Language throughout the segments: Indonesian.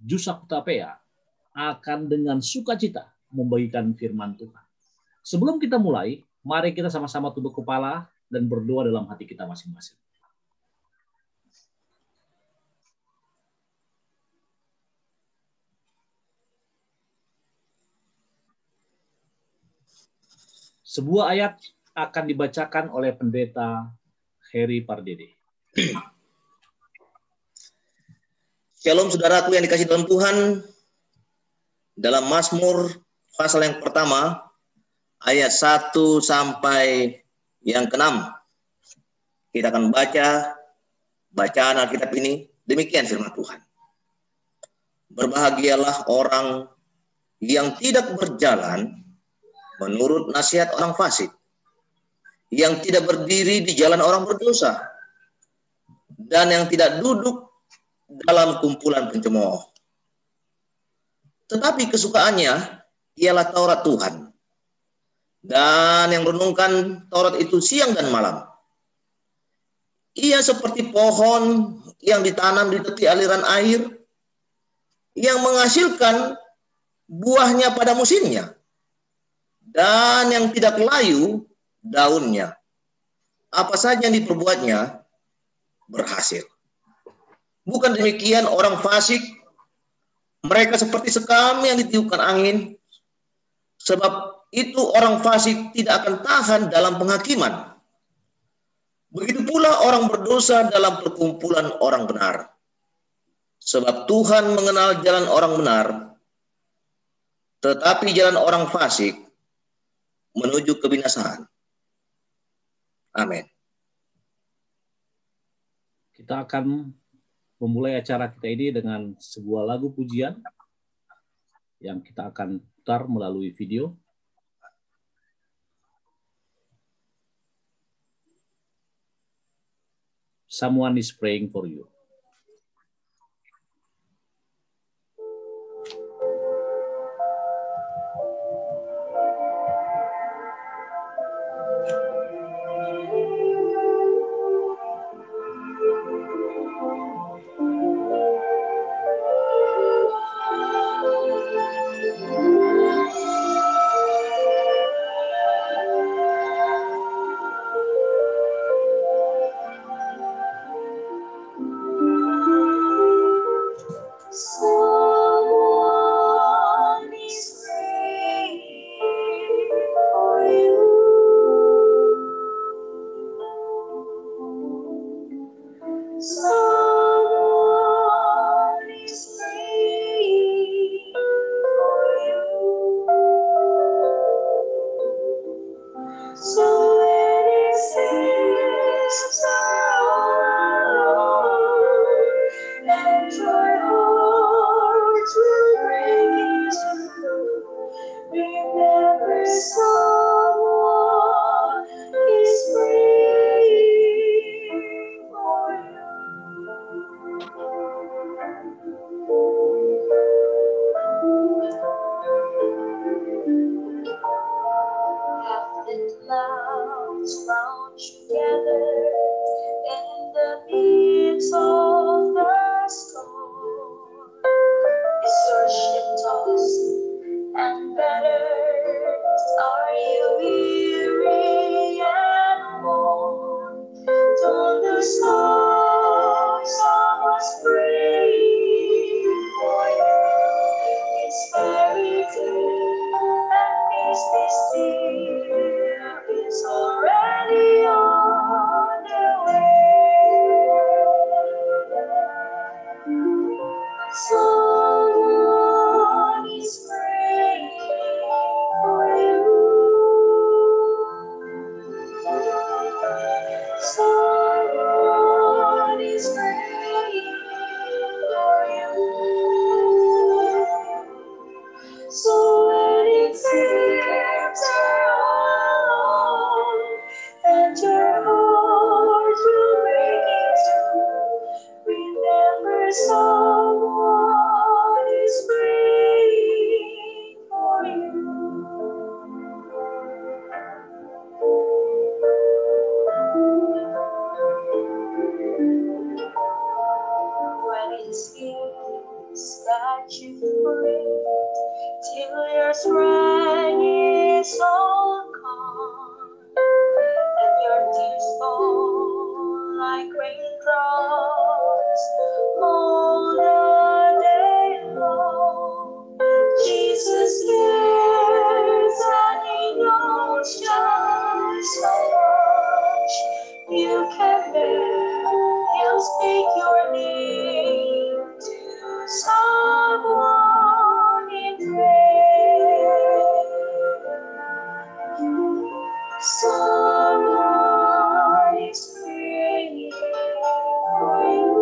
Jusakutapea akan dengan sukacita membagikan firman Tuhan. Sebelum kita mulai, mari kita sama-sama tunduk kepala dan berdoa dalam hati kita masing-masing. Sebuah ayat akan dibacakan oleh pendeta Heri Pardede. Shalom saudaraku yang dikasihi dalam Tuhan. Dalam Mazmur pasal yang pertama, ayat 1 sampai yang ke-6. Kita akan baca bacaan Alkitab ini. Demikian firman Tuhan. Berbahagialah orang yang tidak berjalan menurut nasihat orang fasik, yang tidak berdiri di jalan orang berdosa, dan yang tidak duduk dalam kumpulan pencemooh. Tetapi kesukaannya ialah Taurat Tuhan, dan yang renungkan Taurat itu siang dan malam. Ia seperti pohon yang ditanam di tepi aliran air, yang menghasilkan buahnya pada musimnya, dan yang tidak layu daunnya. Apa saja yang diperbuatnya berhasil. Bukan demikian orang fasik, mereka seperti sekam yang ditiupkan angin. Sebab itu orang fasik tidak akan tahan dalam penghakiman. Begitu pula orang berdosa dalam perkumpulan orang benar. Sebab Tuhan mengenal jalan orang benar, tetapi jalan orang fasik menuju kebinasaan. Amin. Kita akan memulai acara kita ini dengan sebuah lagu pujian yang kita akan putar melalui video. Someone is praying for you. that you bring till your strength is all gone and your tears fall like raindrops all the day long. Jesus cares and He knows just how much you can bear. He'll speak your name to someone in prayer. Someone is praying for you.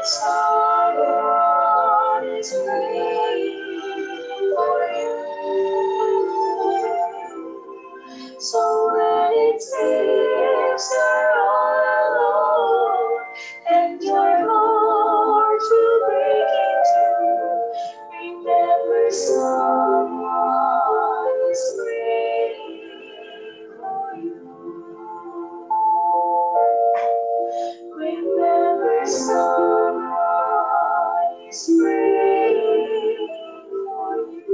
Someone is praying for you. So when it seems you're all alone and your heart will break in two, remember someone is praying for you. Remember someone is praying for you.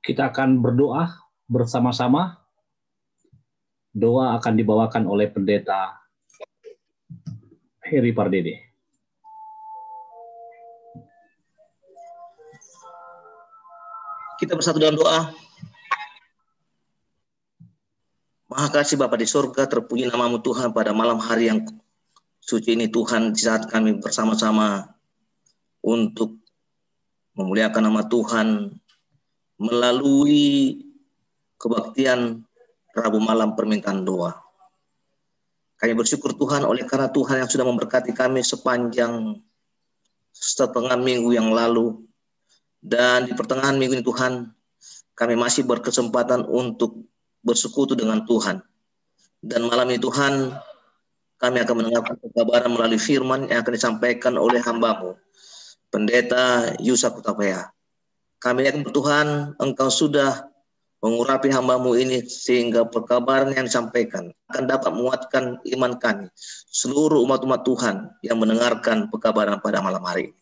Kita akan berdoa bersama-sama. Doa akan dibawakan oleh Pendeta Heri Pardede. Kita bersatu dalam doa. Maha kasih Bapa di surga, terpuji nama-Mu Tuhan pada malam hari yang suci ini Tuhan, di saat kami bersama-sama untuk memuliakan nama Tuhan melalui kebaktian Rabu malam permintaan doa. Kami bersyukur Tuhan oleh karena Tuhan yang sudah memberkati kami sepanjang setengah minggu yang lalu. Dan di pertengahan minggu ini Tuhan, kami masih berkesempatan untuk bersekutu dengan Tuhan. Dan malam ini Tuhan, kami akan mendengarkan kabaran melalui firman yang akan disampaikan oleh hamba-Mu, Pendeta Yusa Kutapaya. Kami yakin Tuhan, Engkau sudah mengurapi hamba-Mu ini sehingga perkabaran yang disampaikan akan dapat menguatkan iman kami, seluruh umat-umat Tuhan yang mendengarkan perkabaran pada malam hari ini.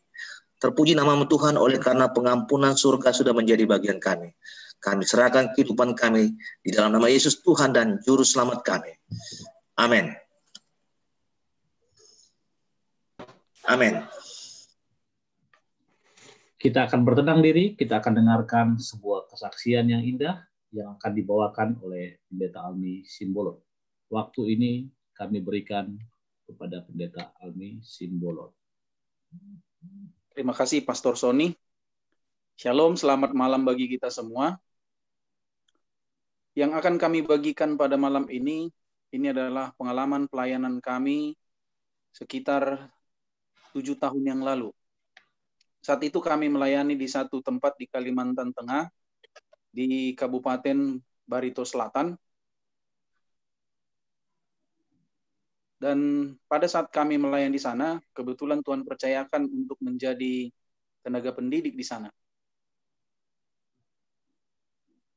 Terpuji nama-Mu Tuhan oleh karena pengampunan surga sudah menjadi bagian kami. Kami serahkan kehidupan kami di dalam nama Yesus Tuhan dan Juru Selamat kami. Amin. Amin. Kita akan bertenang diri, kita akan dengarkan sebuah kesaksian yang indah yang akan dibawakan oleh Pendeta Almi Simbolon. Waktu ini kami berikan kepada Pendeta Almi Simbolon. Terima kasih Pastor Sony. Shalom, selamat malam bagi kita semua. Yang akan kami bagikan pada malam ini adalah pengalaman pelayanan kami sekitar 7 tahun yang lalu. Saat itu kami melayani di satu tempat di Kalimantan Tengah, di Kabupaten Barito Selatan. Dan pada saat kami melayani di sana, kebetulan Tuhan percayakan untuk menjadi tenaga pendidik di sana.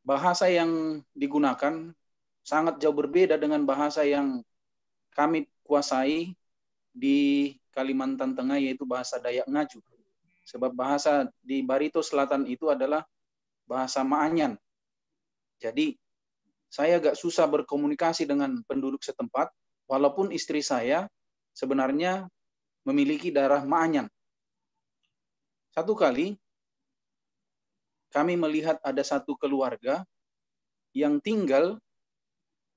Bahasa yang digunakan sangat jauh berbeda dengan bahasa yang kami kuasai di Kalimantan Tengah, yaitu bahasa Dayak Ngaju. Sebab bahasa di Barito Selatan itu adalah bahasa Maanyan. Jadi saya agak susah berkomunikasi dengan penduduk setempat, walaupun istri saya sebenarnya memiliki darah Maanyan. Satu kali kami melihat ada satu keluarga yang tinggal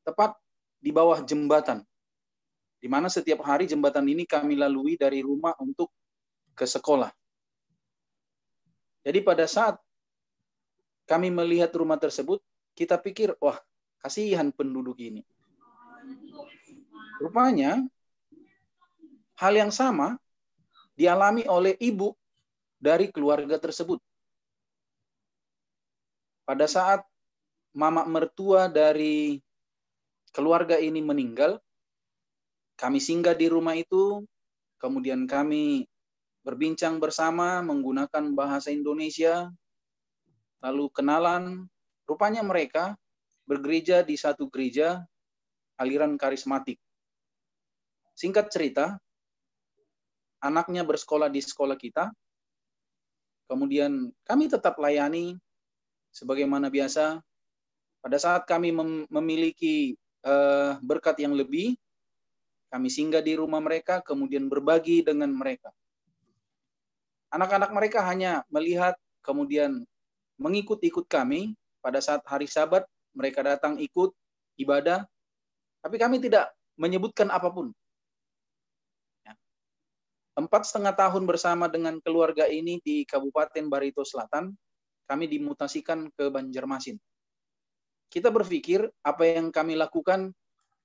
tepat di bawah jembatan, di mana setiap hari jembatan ini kami lalui dari rumah untuk ke sekolah. Jadi pada saat kami melihat rumah tersebut, kita pikir, wah, kasihan penduduk ini. Rupanya, hal yang sama dialami oleh ibu dari keluarga tersebut. Pada saat mama mertua dari keluarga ini meninggal, kami singgah di rumah itu, kemudian kami berbincang bersama menggunakan bahasa Indonesia. lalu kenalan. Rupanya mereka bergereja di satu gereja aliran karismatik. Singkat cerita, anaknya bersekolah di sekolah kita. Kemudian kami tetap layani sebagaimana biasa. Pada saat kami memiliki berkat yang lebih, kami singgah di rumah mereka, kemudian berbagi dengan mereka. Anak-anak mereka hanya melihat, kemudian mengikut-ikut kami. Pada saat hari Sabat, mereka datang ikut ibadah, tapi kami tidak menyebutkan apapun. 4,5 tahun bersama dengan keluarga ini di Kabupaten Barito Selatan, kami dimutasikan ke Banjarmasin. Kita berpikir apa yang kami lakukan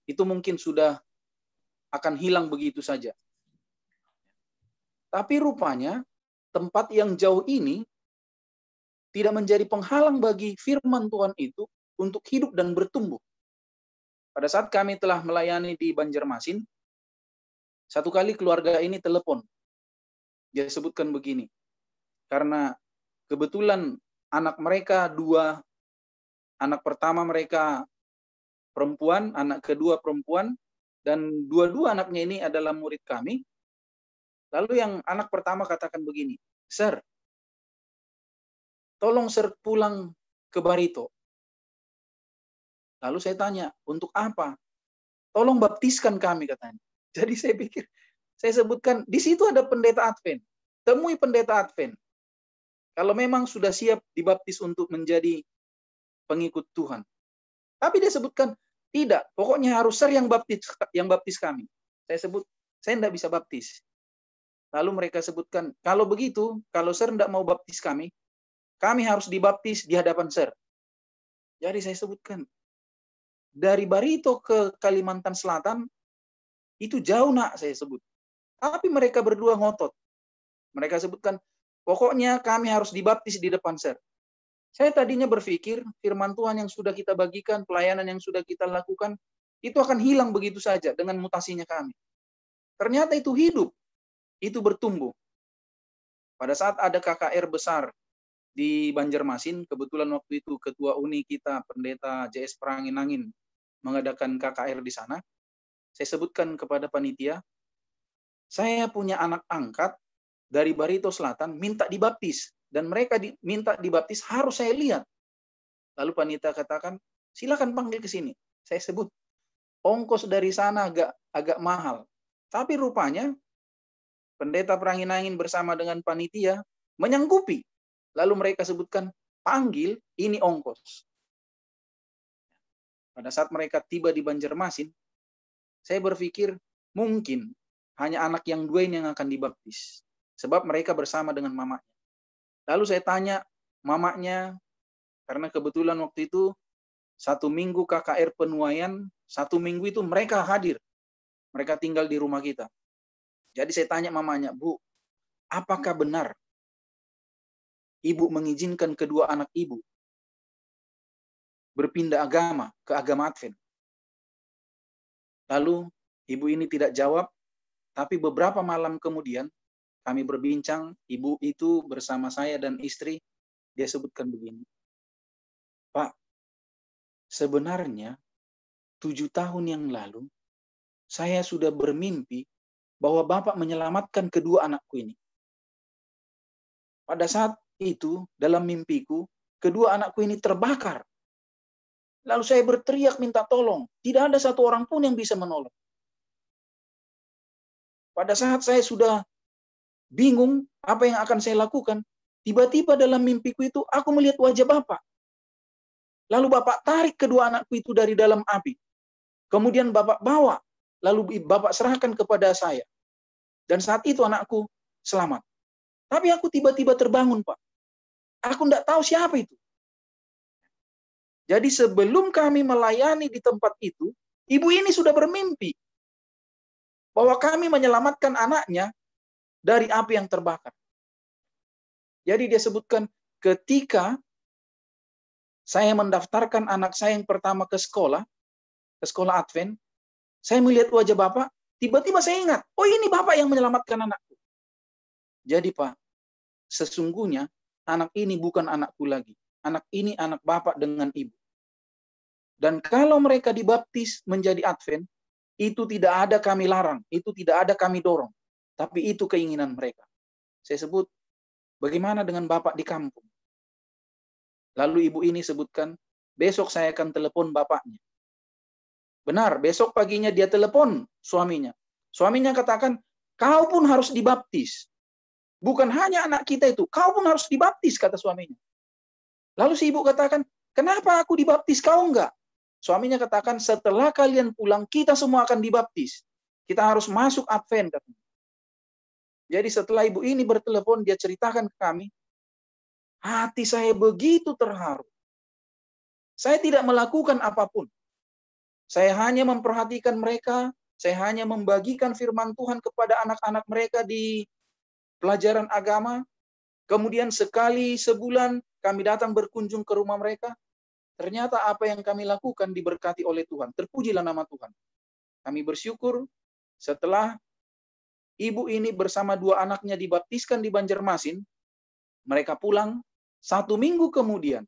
itu mungkin sudah akan hilang begitu saja. Tapi rupanya tempat yang jauh ini tidak menjadi penghalang bagi firman Tuhan itu untuk hidup dan bertumbuh. Pada saat kami telah melayani di Banjarmasin, satu kali keluarga ini telepon. Dia sebutkan begini, karena kebetulan anak mereka 2, anak pertama mereka perempuan, anak kedua perempuan, dan dua-dua anaknya ini adalah murid kami. Lalu yang anak pertama katakan begini, "Sir, tolong Sir pulang ke Barito." Lalu saya tanya, "Untuk apa?" "Tolong baptiskan kami," katanya. Jadi saya sebutkan, di situ ada pendeta Advent. Temui pendeta Advent. Kalau memang sudah siap dibaptis untuk menjadi pengikut Tuhan. Tapi dia sebutkan, tidak, pokoknya harus Sir yang baptis kami. Saya sebut, saya tidak bisa baptis. Lalu mereka sebutkan, kalau begitu, kalau Sir tidak mau baptis kami harus dibaptis di hadapan Sir. Jadi saya sebutkan, dari Barito ke Kalimantan Selatan, itu jauh nak, saya sebut. Tapi mereka berdua ngotot. Mereka sebutkan, pokoknya kami harus dibaptis di depan Sir. Saya tadinya berpikir, firman Tuhan yang sudah kita bagikan, pelayanan yang sudah kita lakukan, itu akan hilang begitu saja dengan mutasinya kami. Ternyata itu hidup, itu bertumbuh. Pada saat ada KKR besar di Banjarmasin, kebetulan waktu itu Ketua Uni kita, Pendeta JS Perangin-Angin, mengadakan KKR di sana. Saya sebutkan kepada panitia, saya punya anak angkat dari Barito Selatan minta dibaptis, dan mereka minta dibaptis harus saya lihat. Lalu panitia katakan, silakan panggil ke sini. Saya sebut, ongkos dari sana agak mahal. Tapi rupanya Pendeta Perangin-Angin bersama dengan panitia menyanggupi. Lalu mereka sebutkan, panggil, ini ongkos. Pada saat mereka tiba di Banjarmasin, saya berpikir mungkin hanya anak yang 2 ini yang akan dibaptis. Sebab mereka bersama dengan mamanya. Lalu saya tanya mamanya, karena kebetulan waktu itu 1 minggu KKR penuaian, 1 minggu itu mereka hadir. Mereka tinggal di rumah kita. Jadi saya tanya mamanya, "Bu, apakah benar ibu mengizinkan kedua anak ibu berpindah agama ke agama Advent?" Lalu ibu ini tidak jawab, tapi beberapa malam kemudian kami berbincang, ibu itu bersama saya dan istri, dia sebutkan begini, "Pak, sebenarnya 7 tahun yang lalu, saya sudah bermimpi bahwa Bapak menyelamatkan kedua anakku ini. Pada saat itu, dalam mimpiku, kedua anakku ini terbakar. Lalu saya berteriak minta tolong. Tidak ada satu orang pun yang bisa menolong. Pada saat saya sudah bingung apa yang akan saya lakukan, tiba-tiba dalam mimpiku itu, aku melihat wajah Bapak. Lalu Bapak tarik kedua anakku itu dari dalam api. Kemudian Bapak bawa, lalu Bapak serahkan kepada saya. Dan saat itu anakku selamat. Tapi aku tiba-tiba terbangun, Pak. Aku tidak tahu siapa itu. Jadi sebelum kami melayani di tempat itu, ibu ini sudah bermimpi bahwa kami menyelamatkan anaknya dari api yang terbakar. Jadi dia sebutkan, ketika saya mendaftarkan anak saya yang pertama ke sekolah Advent, saya melihat wajah Bapak, tiba-tiba saya ingat, oh ini Bapak yang menyelamatkan anakku. Jadi Pak, sesungguhnya anak ini bukan anakku lagi. anak ini anak bapak dengan ibu. Dan kalau mereka dibaptis menjadi Advent, itu tidak ada kami larang, itu tidak ada kami dorong. Tapi itu keinginan mereka. Saya sebut, bagaimana dengan bapak di kampung? Lalu ibu ini sebutkan, besok saya akan telepon bapaknya. Benar, besok paginya dia telepon suaminya. Suaminya katakan, kau pun harus dibaptis. Bukan hanya anak kita itu, kau pun harus dibaptis, kata suaminya. Lalu si ibu katakan, kenapa aku dibaptis, kau enggak? Suaminya katakan, setelah kalian pulang, kita semua akan dibaptis. Kita harus masuk Advent, katanya. Jadi setelah ibu ini bertelepon, dia ceritakan ke kami, hati saya begitu terharu. Saya tidak melakukan apapun. Saya hanya memperhatikan mereka, saya hanya membagikan firman Tuhan kepada anak-anak mereka di pelajaran agama. Kemudian sekali sebulan kami datang berkunjung ke rumah mereka. Ternyata apa yang kami lakukan diberkati oleh Tuhan. Terpujilah nama Tuhan. Kami bersyukur setelah ibu ini bersama 2 anaknya dibaptiskan di Banjarmasin, mereka pulang. 1 minggu kemudian,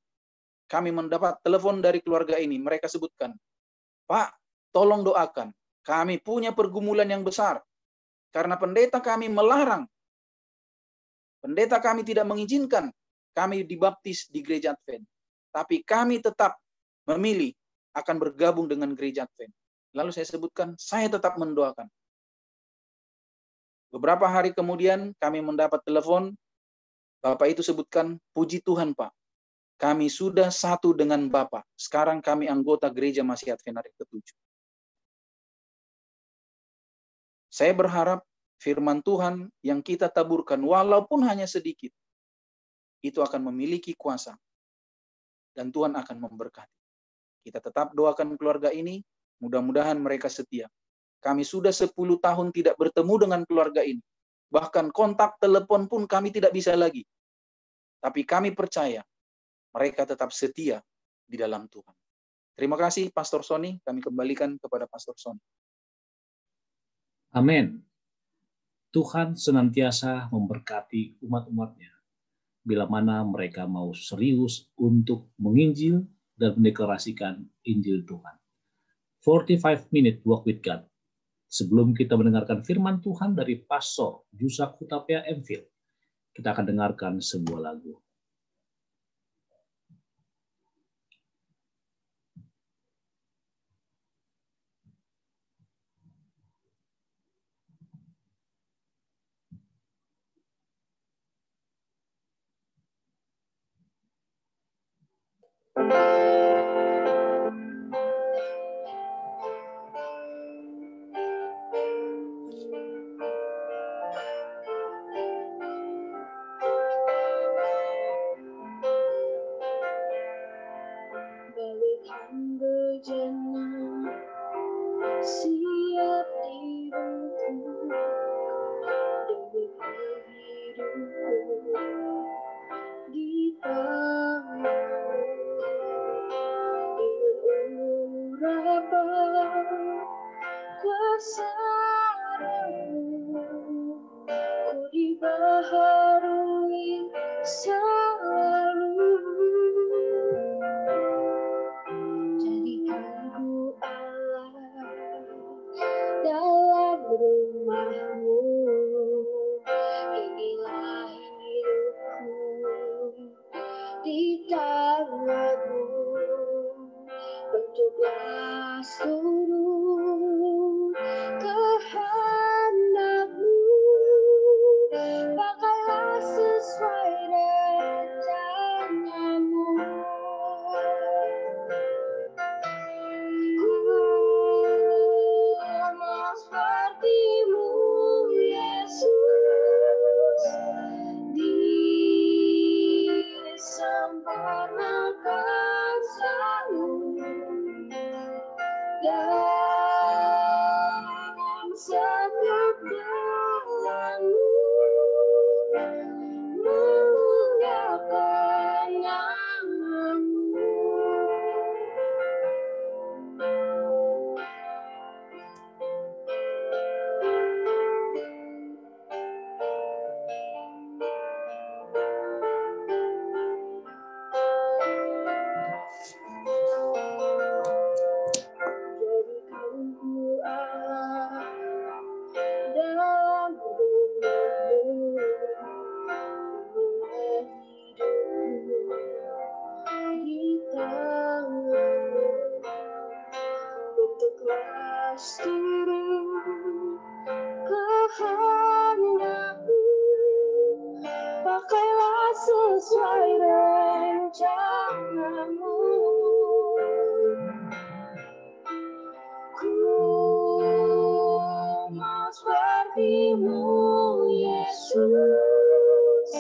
kami mendapat telepon dari keluarga ini. Mereka sebutkan, Pak, tolong doakan. Kami punya pergumulan yang besar. Karena pendeta kami melarang. Pendeta kami tidak mengizinkan kami dibaptis di gereja Advent. Tapi kami tetap memilih akan bergabung dengan gereja Advent. Lalu saya sebutkan, saya tetap mendoakan. Beberapa hari kemudian kami mendapat telepon. Bapak itu sebutkan, puji Tuhan Pak. Kami sudah satu dengan Bapak. Sekarang kami anggota gereja Masih Advent Hari ke-7. Saya berharap firman Tuhan yang kita taburkan, walaupun hanya sedikit, itu akan memiliki kuasa. Dan Tuhan akan memberkati. Kita tetap doakan keluarga ini, mudah-mudahan mereka setia. Kami sudah 10 tahun tidak bertemu dengan keluarga ini. Bahkan kontak telepon pun kami tidak bisa lagi. Tapi kami percaya, mereka tetap setia di dalam Tuhan. Terima kasih Pastor Sony, kami kembalikan kepada Pastor Sony. Amin. Tuhan senantiasa memberkati umat-umatnya bila mana mereka mau serius untuk menginjil dan mendeklarasikan Injil Tuhan. 45 Minute Walk with God. Sebelum kita mendengarkan firman Tuhan dari Pastor Yusak Hutapea Enfield, kita akan dengarkan sebuah lagu. Bagaikan bejana siap dibentuk demi kehidupan di tanganmu. Dengan urapan kuasa-Mu, ku dibaharui selalu. Jadikanku Allah dalam rumah-Mu. Inilah hidupku di tangan-Mu. Bentuklah seluruh kehendak-Mu. Pakailah sesuai rencana-Mu. Mau seperti-Mu, Yesus, disempurnakan selalu. seturut kehendak-Mu, pakailah sesuai rencana-Mu. Ku mau seperti-Mu, Yesus,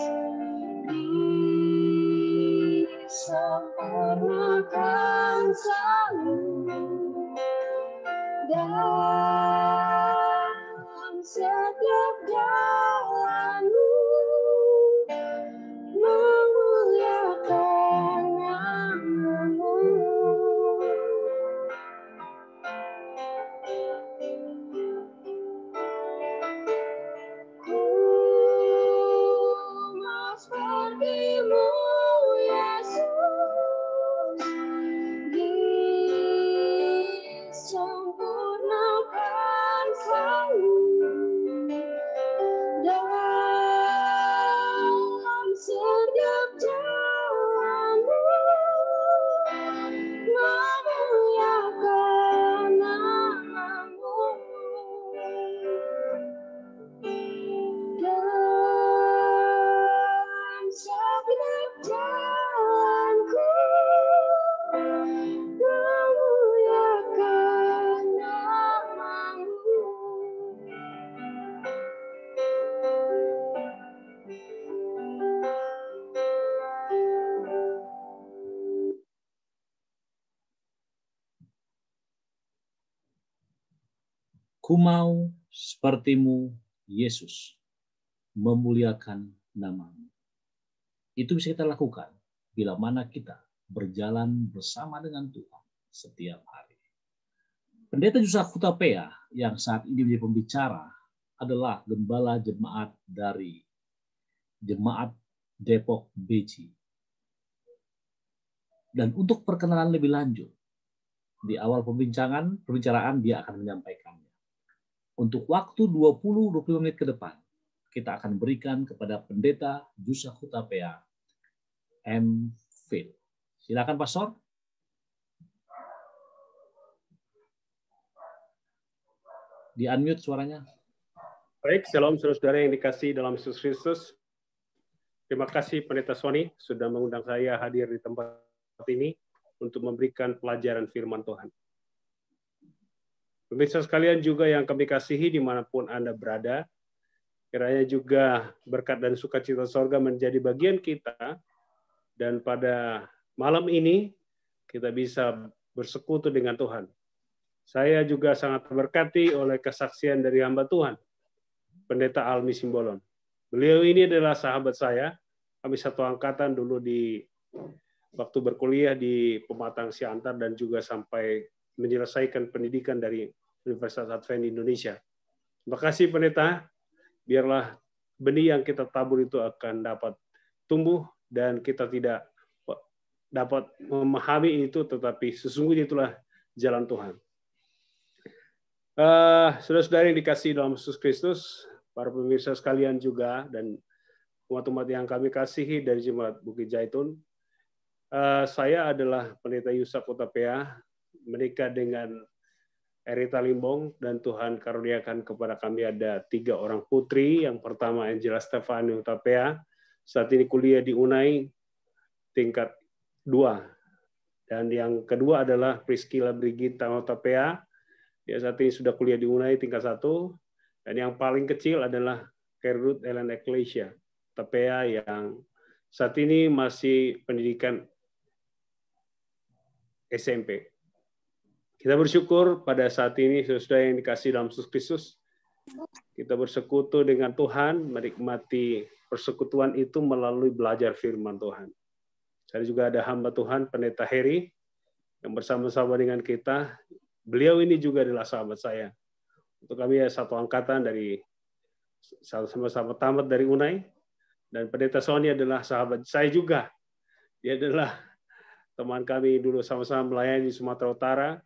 disempurnakan selalu dalam setiap jalan-Mu, memuliakan nama-Mu. Ku mau seperti-Mu, Yesus, disempurnakan selalu dalam setiap jalan-Mu, memuliakan nama-Mu. Dalam setiap jalanku, memuliakan nama-Mu. Ku mau seperti-Mu, Yesus, memuliakan nama-Mu. Itu bisa kita lakukan bila mana kita berjalan bersama dengan Tuhan setiap hari. Pendeta Yusuf Hutapea yang saat ini menjadi pembicara adalah gembala jemaat dari Jemaat Depok BC. Dan untuk perkenalan lebih lanjut, di awal pembicaraan dia akan menyampaikannya. Untuk waktu 20-25 menit ke depan, kita akan berikan kepada Pendeta Yusuf Hutapea M.Phil. Silakan Pastor. Di-unmute suaranya. Baik, shalom saudara yang dikasihi dalam Yesus Kristus. Terima kasih Pendeta Sony sudah mengundang saya hadir di tempat ini untuk memberikan pelajaran firman Tuhan. Pemirsa sekalian juga yang kami kasihi dimanapun Anda berada, kiranya juga berkat dan sukacita sorga menjadi bagian kita, dan pada malam ini kita bisa bersekutu dengan Tuhan. Saya juga sangat terberkati oleh kesaksian dari hamba Tuhan, Pendeta Almi Simbolon. Beliau ini adalah sahabat saya, kami satu angkatan dulu di waktu berkuliah di Pematang Siantar dan juga sampai menyelesaikan pendidikan dari Universitas Advent Indonesia. Terima kasih Pendeta, biarlah benih yang kita tabur itu akan dapat tumbuh dan kita tidak dapat memahami itu, tetapi sesungguhnya itulah jalan Tuhan. Saudara-saudara yang dikasihi dalam Yesus Kristus, para pemirsa sekalian juga, dan umat-umat yang kami kasihi dari Jemaat Bukit Zaitun, saya adalah Pendeta Yusuf Hutapea, menikah dengan Erita Limbong, dan Tuhan karuniakan kepada kami ada 3 orang putri. Yang pertama Angela Stefani Hutapea, saat ini kuliah di UNAI tingkat 2. Dan yang kedua adalah Priscilla Brigita Hutapea, dia saat ini sudah kuliah di UNAI tingkat 1. Dan yang paling kecil adalah Gertrude Ellen Ecclesia Hutapea yang saat ini masih pendidikan SMP. Kita bersyukur pada saat ini, saudara yang dikasihi dalam Yesus Kristus, kita bersekutu dengan Tuhan, menikmati persekutuan itu melalui belajar firman Tuhan. Saya juga ada hamba Tuhan, Pendeta Heri, yang bersama-sama dengan kita. Beliau ini juga adalah sahabat saya. Untuk kami satu angkatan dari sama-sama tamat dari UNAI, dan Pendeta Sony adalah sahabat saya juga. Dia adalah teman kami dulu sama-sama melayani di Sumatera Utara.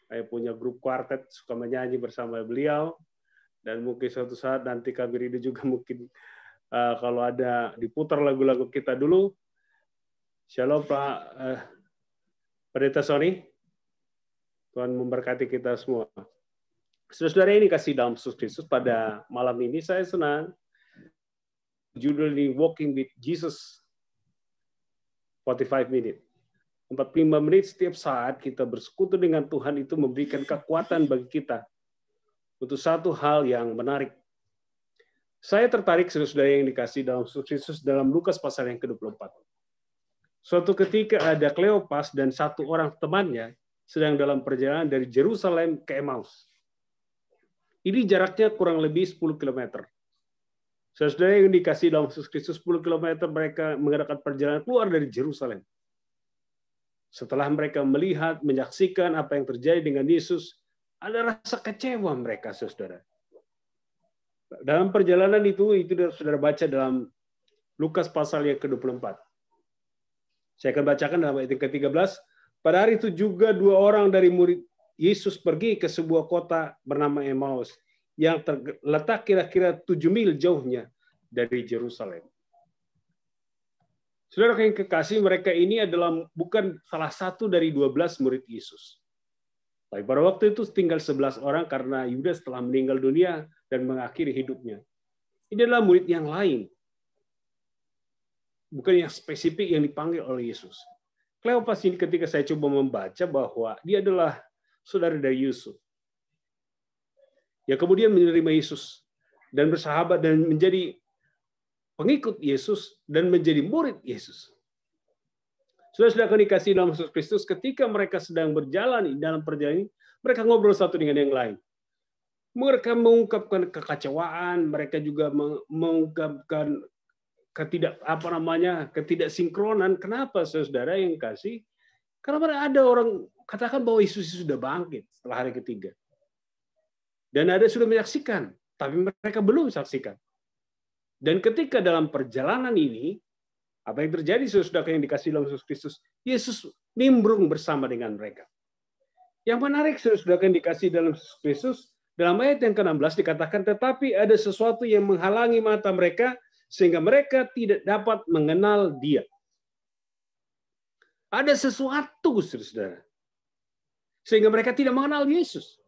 Saya punya grup kuartet, suka menyanyi bersama beliau, dan mungkin suatu saat nanti kami rindu juga mungkin kalau ada diputar lagu-lagu kita dulu. Shalom Pak Pendeta Sony. Tuhan memberkati kita semua. Saudara ini kasih dalam Yesus Kristus, pada malam ini saya senang judul ini Walking with Jesus 45 menit. 45 menit setiap saat kita bersekutu dengan Tuhan itu memberikan kekuatan bagi kita untuk satu hal yang menarik. Saya tertarik saudara yang dikasih dalam Yesus Kristus dalam Lukas pasal yang ke-24. Suatu ketika ada Kleopas dan satu orang temannya sedang dalam perjalanan dari Yerusalem ke Emmaus. Ini jaraknya kurang lebih 10 km. Saudara yang dikasih dalam Yesus Kristus 10 km, mereka mengadakan perjalanan keluar dari Yerusalem. Setelah mereka melihat, menyaksikan apa yang terjadi dengan Yesus, ada rasa kecewa mereka, saudara. Dalam perjalanan itu saudara baca dalam Lukas pasal yang ke-24. Saya akan bacakan dalam ayat yang ke-13. Pada hari itu juga 2 orang dari murid Yesus pergi ke sebuah kota bernama Emmaus yang terletak kira-kira 7 mil jauhnya dari Yerusalem. Saudara yang kekasih, mereka ini adalah bukan salah satu dari 12 murid Yesus. Tapi pada waktu itu tinggal 11 orang karena Yudas telah meninggal dunia dan mengakhiri hidupnya. Ini adalah murid yang lain. Bukan yang spesifik yang dipanggil oleh Yesus. Kleopas ini ketika saya coba membaca bahwa dia adalah saudara dari Yusuf, yang kemudian menerima Yesus dan bersahabat dan menjadi pengikut Yesus dan menjadi murid Yesus. Sudah akan dikasih dalam Yesus Kristus, ketika mereka sedang berjalan dalam perjalanan, mereka ngobrol satu dengan yang lain. Mereka mengungkapkan kekacauan, mereka juga mengungkapkan ketidaksinkronan. Kenapa, saudara yang kasih? Karena ada orang katakan bahwa Yesus sudah bangkit setelah hari ketiga. Dan ada sudah menyaksikan, tapi mereka belum saksikan. Dan ketika dalam perjalanan ini, apa yang terjadi saudara yang dikasih dalam Yesus Kristus? Yesus nimbrung bersama dengan mereka. Yang menarik saudara yang dikasih dalam Yesus Kristus, dalam ayat yang ke-16 dikatakan, tetapi ada sesuatu yang menghalangi mata mereka, sehingga mereka tidak dapat mengenal Dia. Ada sesuatu, saudara, sehingga mereka tidak mengenal Yesus.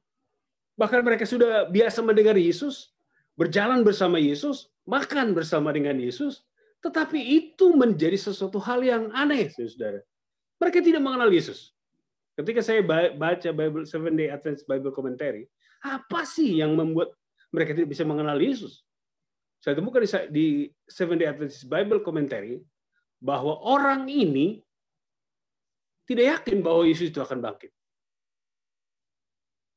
Bahkan mereka sudah biasa mendengar Yesus, berjalan bersama Yesus, makan bersama dengan Yesus, tetapi itu menjadi sesuatu hal yang aneh, saudara. Mereka tidak mengenal Yesus. Ketika saya baca Bible Seventh Day Adventist Bible Commentary, apa sih yang membuat mereka tidak bisa mengenal Yesus? Saya temukan di Seventh Day Adventist Bible Commentary bahwa orang ini tidak yakin bahwa Yesus itu akan bangkit.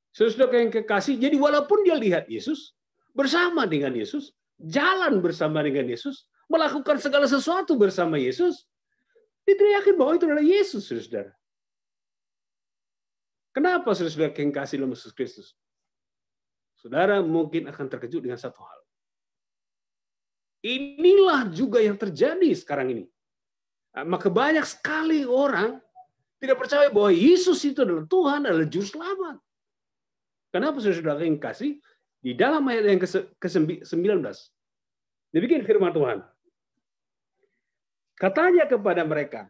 Saudara yang kekasih, jadi walaupun dia lihat Yesus, bersama dengan Yesus, jalan bersama dengan Yesus, melakukan segala sesuatu bersama Yesus, dia tidak yakin bahwa itu adalah Yesus, saudara. Kenapa saudara yang kekasih dalam Yesus Kristus? Saudara mungkin akan terkejut dengan satu hal. Inilah juga yang terjadi sekarang ini. Maka banyak sekali orang tidak percaya bahwa Yesus itu adalah Tuhan, adalah juru selamat. Kenapa saudara yang kasih? Di dalam ayat yang ke-19. Demikian firman Tuhan. Katanya kepada mereka,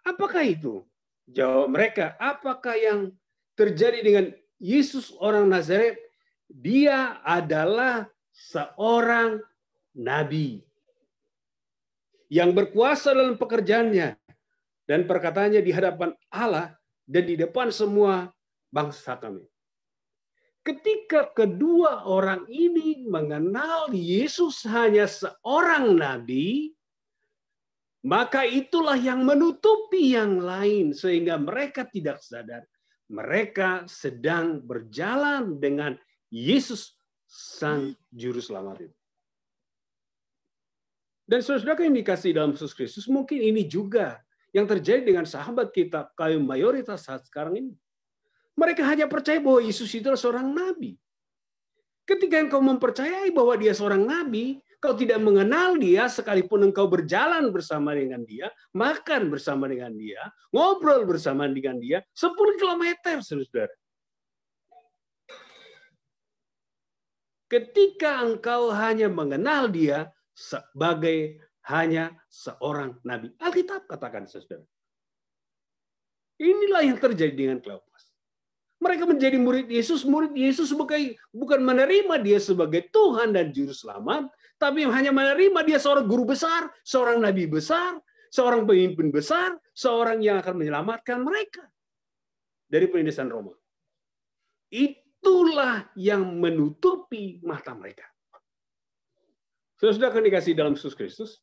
apakah itu? Jawab mereka, apakah yang terjadi dengan Yesus orang Nazaret? Dia adalah seorang nabi yang berkuasa dalam pekerjaannya dan perkataannya di hadapan Allah dan di depan semua bangsa kami. Ketika kedua orang ini mengenal Yesus hanya seorang nabi, maka itulah yang menutupi yang lain sehingga mereka tidak sadar. Mereka sedang berjalan dengan Yesus Sang Juru Selamat itu. Dan saudara yang dikasih dalam Yesus Kristus, mungkin ini juga yang terjadi dengan sahabat kita, kaum mayoritas saat sekarang ini. Mereka hanya percaya bahwa Yesus itu adalah seorang nabi. Ketika engkau mempercayai bahwa dia seorang nabi, kau tidak mengenal dia, sekalipun engkau berjalan bersama dengan dia, makan bersama dengan dia, ngobrol bersama dengan dia, 10 kilometer, saudara. Ketika engkau hanya mengenal dia sebagai hanya seorang nabi. Alkitab katakan, saudara. Inilah yang terjadi dengan Kleopas. Mereka menjadi murid Yesus bukan menerima dia sebagai Tuhan dan Juru Selamat, tapi hanya menerima dia seorang guru besar, seorang nabi besar, seorang pemimpin besar, seorang yang akan menyelamatkan mereka dari penindasan Roma. Itulah yang menutupi mata mereka. Saudara akan dikasih dalam Yesus Kristus,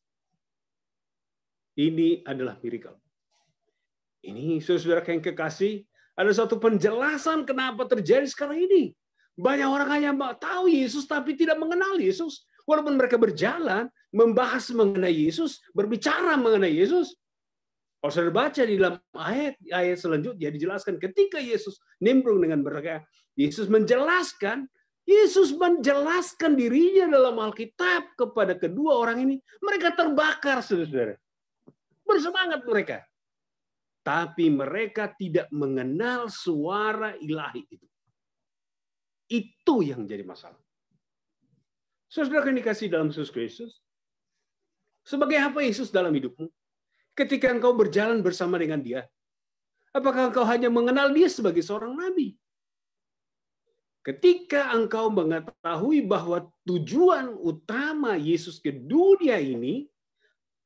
ini adalah miracle. Ini saudara yang kekasih, ada satu penjelasan kenapa terjadi sekarang ini. Banyak orang hanya tahu Yesus tapi tidak mengenal Yesus. Walaupun mereka berjalan, membahas mengenai Yesus, berbicara mengenai Yesus. Kalau saudara baca di dalam ayat selanjutnya dijelaskan ketika Yesus nimbrung dengan mereka, Yesus menjelaskan dirinya dalam Alkitab kepada kedua orang ini. Mereka terbakar, saudara. Bersemangat mereka. Tapi mereka tidak mengenal suara ilahi itu. Itu yang jadi masalah. Saudara akan dikasih dalam Yesus Kristus. Sebagai apa Yesus dalam hidupmu? Ketika engkau berjalan bersama dengan dia, apakah engkau hanya mengenal dia sebagai seorang nabi? Ketika engkau mengetahui bahwa tujuan utama Yesus ke dunia ini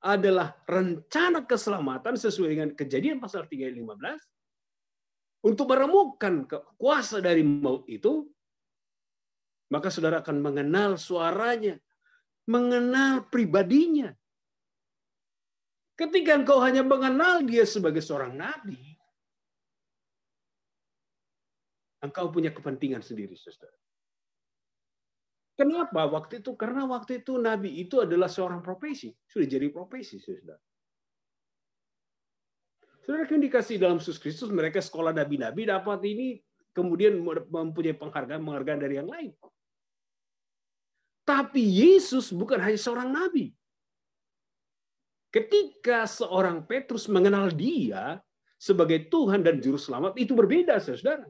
adalah rencana keselamatan sesuai dengan Kejadian pasal 3 ayat 15, untuk meremukan kuasa dari maut itu, maka saudara akan mengenal suaranya, mengenal pribadinya. Ketika engkau hanya mengenal dia sebagai seorang nabi, engkau punya kepentingan sendiri, saudara. Kenapa waktu itu? Karena waktu itu nabi itu adalah seorang profesi. Sudah jadi profesi, saudara. Saudara yang dikasih dalam Yesus Kristus, mereka sekolah nabi-nabi dapat ini, kemudian mempunyai penghargaan dari yang lain. Tapi Yesus bukan hanya seorang nabi. Ketika seorang Petrus mengenal dia sebagai Tuhan dan Juru Selamat, itu berbeda, saudara.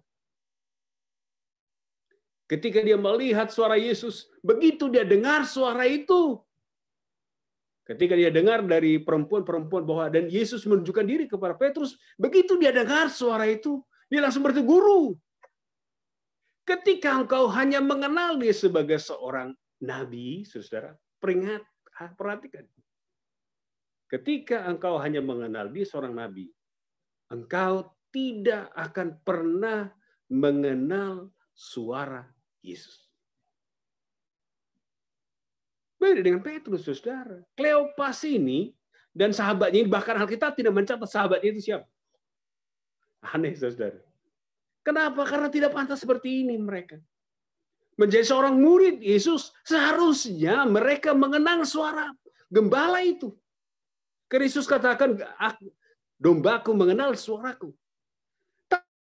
Ketika dia melihat suara Yesus, begitu dia dengar suara itu. Ketika dia dengar dari perempuan-perempuan bahwa dan Yesus menunjukkan diri kepada Petrus, begitu dia dengar suara itu, dia langsung berkata, "Guru." Ketika engkau hanya mengenal dia sebagai seorang nabi, saudara, perhatikan. Ketika engkau hanya mengenal dia seorang nabi, engkau tidak akan pernah mengenal suara Yesus. Beda dengan Petrus, saudara. Kleopas ini dan sahabatnya, bahkan Alkitab tidak mencatat sahabatnya itu siapa. Aneh, saudara. Kenapa? Karena tidak pantas seperti ini mereka. Menjadi seorang murid Yesus, seharusnya mereka mengenal suara gembala itu. Kristus katakan, "Dombaku mengenal suaraku."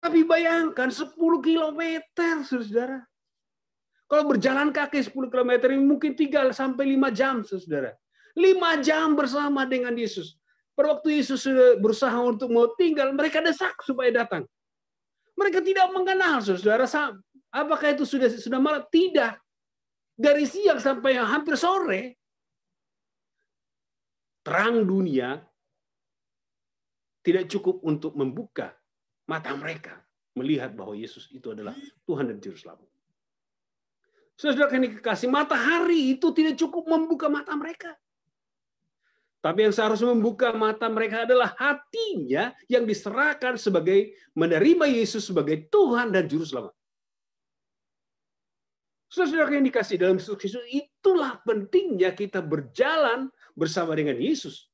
Tapi bayangkan 10 kilometer, saudara. Kalau berjalan kaki 10 kilometer ini mungkin 3 sampai 5 jam, saudara. 5 jam bersama dengan Yesus. Pada waktu Yesus sudah berusaha untuk mau tinggal, mereka desak supaya datang. Mereka tidak mengenal, saudara. Apakah itu sudah malam? Tidak. Dari siang sampai hampir sore, terang dunia tidak cukup untuk membuka mata mereka melihat bahwa Yesus itu adalah Tuhan dan Juru Selamat. Saudara yang dikasih, matahari itu tidak cukup membuka mata mereka. Tapi yang seharusnya membuka mata mereka adalah hatinya yang diserahkan sebagai menerima Yesus sebagai Tuhan dan Juru Selamat. Saudara yang dikasih dalam Yesus Kristus, itulah pentingnya kita berjalan bersama dengan Yesus.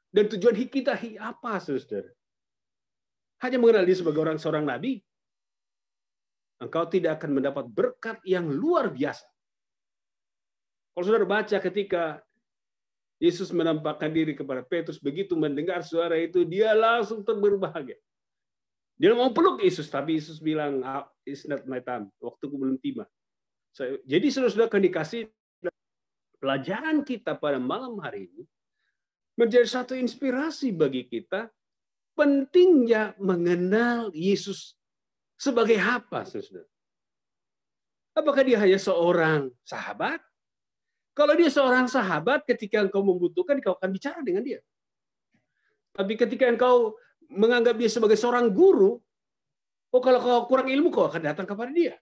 Dan tujuan kita apa, saudara? Hanya mengenal dia sebagai seorang nabi, engkau tidak akan mendapat berkat yang luar biasa. Kalau saudara baca ketika Yesus menampakkan diri kepada Petrus, begitu mendengar suara itu, dia langsung berbahagia. Dia mau peluk Yesus, tapi Yesus bilang, "It's not my time, waktuku belum tiba." Jadi saudara akan dikasih pelajaran kita pada malam hari ini menjadi satu inspirasi bagi kita, pentingnya mengenal Yesus sebagai apa, saudara? Apakah dia hanya seorang sahabat? Kalau dia seorang sahabat, ketika engkau membutuhkan, engkau akan bicara dengan dia. Tapi ketika engkau menganggap dia sebagai seorang guru, Oh, kalau kau kurang ilmu, kau akan datang kepada dia.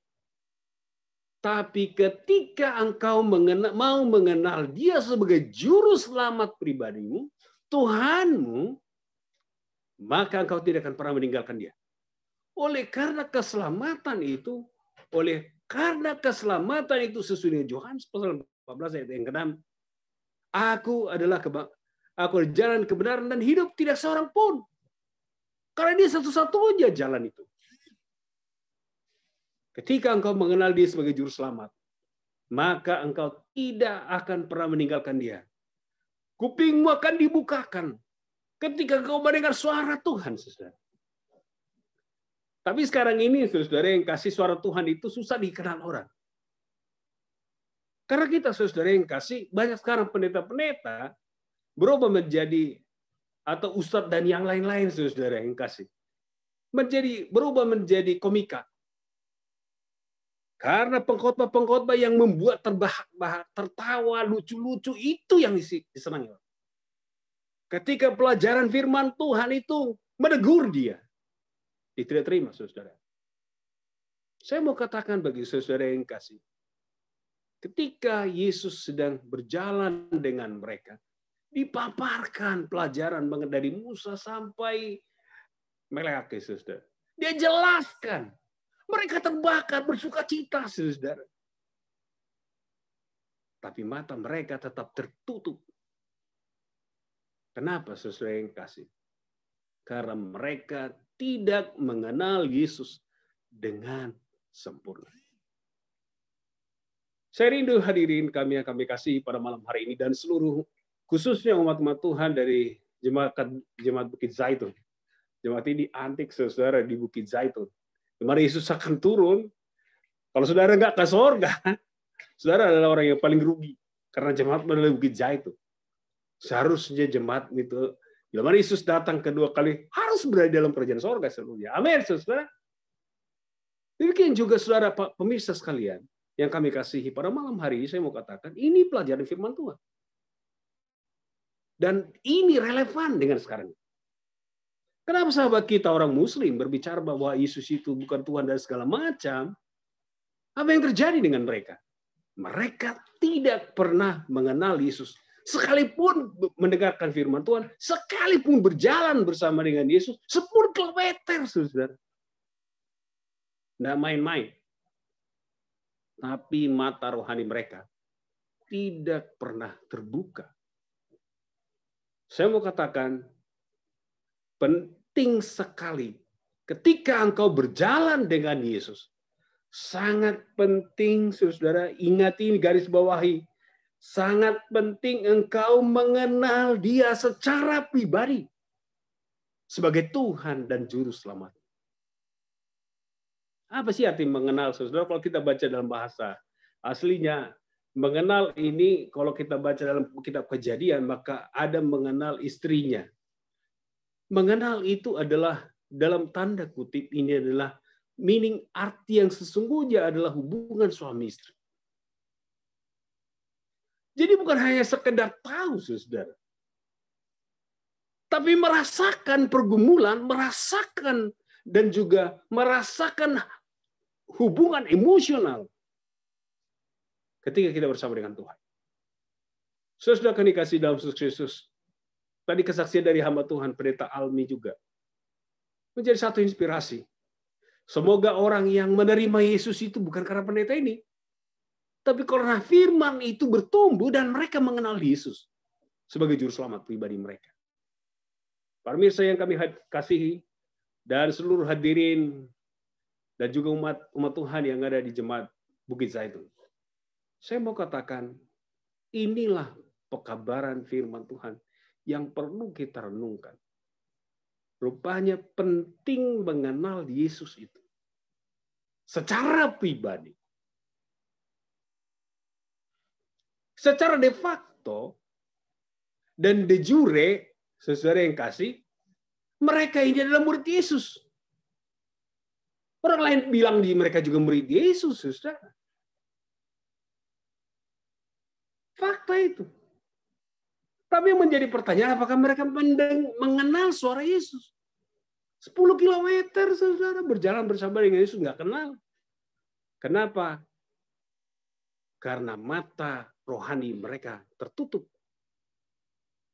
Tapi ketika engkau mau mengenal dia sebagai juru selamat pribadimu, Tuhanmu, maka engkau tidak akan pernah meninggalkan dia. Karena keselamatan itu sesuai dengan Yohanes pasal 14 ayat yang ke-6, aku adalah jalan kebenaran dan hidup, tidak seorang pun. Karena dia satu-satunya jalan itu. Ketika engkau mengenal dia sebagai juru selamat, maka engkau tidak akan pernah meninggalkan dia. Kupingmu akan dibukakan ketika engkau mendengar suara Tuhan, saudara. Tapi sekarang ini, saudara, yang kasih suara Tuhan itu susah dikenal orang. Karena kita, saudara, yang kasih, banyak sekarang pendeta-pendeta berubah menjadi, atau ustadz dan yang lain-lain, saudara, yang kasih. Berubah menjadi komika. Karena pengkhotbah-pengkhotbah yang membuat terbahak-bahak, tertawa, lucu-lucu, itu yang disenangi. Ketika pelajaran firman Tuhan itu menegur dia, tidak terima, saudara. Saya mau katakan bagi saudara yang kasih, ketika Yesus sedang berjalan dengan mereka, dipaparkan pelajaran dari Musa sampai Meleakhi, saudara. Dia jelaskan. Mereka terbakar, bersukacita, saudara. Tapi mata mereka tetap tertutup. Kenapa, saudara yang kasih? Karena mereka tidak mengenal Yesus dengan sempurna. Saya rindu hadirin kami yang kami kasih pada malam hari ini dan seluruh, khususnya umat-umat Tuhan dari Jemaat Bukit Zaitun. Jemaat ini antik, saudara, di Bukit Zaitun. Di mana Yesus akan turun. Kalau saudara nggak ke surga, saudara adalah orang yang paling rugi. Karena jemaat adalah Bukit Zaitun. Seharusnya jemaat itu, di mana Yesus datang kedua kali, harus berada dalam kerajaan surga seluruhnya. Amin, saudara. Demikian juga saudara pemirsa sekalian yang kami kasihi pada malam hari ini, saya mau katakan, ini pelajaran firman Tuhan. Dan ini relevan dengan sekarang. Kenapa sahabat kita orang Muslim berbicara bahwa Yesus itu bukan Tuhan dan segala macam? Apa yang terjadi dengan mereka? Mereka tidak pernah mengenal Yesus. Sekalipun mendengarkan firman Tuhan, sekalipun berjalan bersama dengan Yesus, 10 kilometer, saudara. Tidak main-main. Tapi mata rohani mereka tidak pernah terbuka. Saya mau katakan, penting sekali ketika engkau berjalan dengan Yesus. Sangat penting, saudara, ingat ini, garis bawahi. Sangat penting engkau mengenal dia secara pribadi sebagai Tuhan dan Juru Selamat. Apa sih arti mengenal, saudara? Kalau kita baca dalam bahasa aslinya, mengenal ini kalau kita baca dalam kitab Kejadian, maka ada mengenal istrinya. Mengenal itu adalah dalam tanda kutip ini adalah meaning, arti yang sesungguhnya adalah hubungan suami istri. Jadi bukan hanya sekedar tahu, saudara. Tapi merasakan pergumulan, merasakan dan juga merasakan hubungan emosional ketika kita bersama dengan Tuhan. Saudara kami kasih dalam Yesus. Tadi kesaksian dari hamba Tuhan, Pendeta Almi juga. Menjadi satu inspirasi. Semoga orang yang menerima Yesus itu bukan karena pendeta ini. Tapi karena firman itu bertumbuh dan mereka mengenal Yesus sebagai juru selamat pribadi mereka. Para pemirsa yang kami kasihi dan seluruh hadirin dan juga umat Tuhan yang ada di Jemaat Bukit Zaitun. Saya mau katakan, inilah pekabaran firman Tuhan yang perlu kita renungkan. Rupanya penting mengenal Yesus itu secara pribadi. Secara de facto dan de jure, saudara yang kasih, mereka ini adalah murid Yesus. Orang lain bilang mereka juga murid Yesus, saudara. Fakta itu. Tapi yang menjadi pertanyaan, apakah mereka mengenal suara Yesus? 10 kilometer, saudara, berjalan bersama dengan Yesus, nggak kenal. Kenapa? Karena mata rohani mereka tertutup.